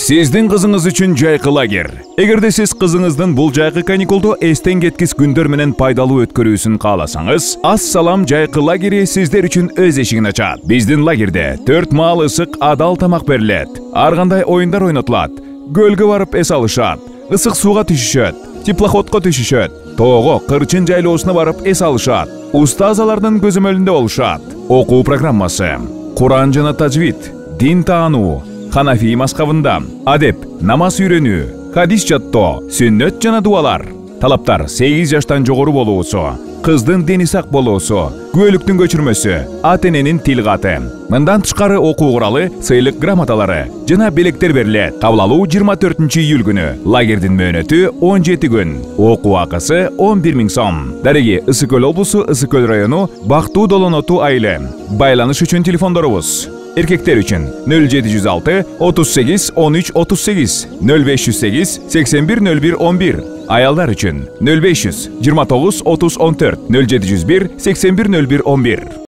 Сиздин кызыңыз үчүн жайкы лагерь. Эгерде сиз кызыңыздын бул жайкы каникулду эстен кеткис күндөр менен пайдалуу өткөрүүсүн кааласаңыз, Ассалам жайкы лагери сиздер үчүн өз эшигин ачат. Биздин лагерде 4 маал ысык адал тамак берилет. Ар кандай оюндар ойнотулат. Көлгө барып эс алышат. Ысык сууга түшүшөт. Теплоходко түшүшөт. Тоого, кырчын жайлоосуна барып эс алышат. Устазалардын көзөмөлүндө болушат. Окуу программасы: Куран жана тажвид, дин таануу, Ханафи мазхабында, адеп, намаз үйрөнүү, хадис жаттоо, сүннөт жана дуалар. Талаптар 8 жаштан жогору болуусу, кыздын дени сак болуусу, күбөлүктүн көчүрмөсү, ата-эненин тил каты. Мындан тышкары окуу куралы, сыйлык грамоталары жана белектер берилет. Кабыл алуу 24-июль күнү. Лагердин мөөнөтү 17 күн. Окуу акысы 11 000 сом. Дареги Ысык Көл облусу, Ысык Көл району, Бактуу Долоноту айылы. Байланыш үчүн телефондорубуз: эркектер үчүн 0706 38 13 38, 0508 81 01 11. Аялдар үчүн 0500 29 30 14, 0701 81 01 11.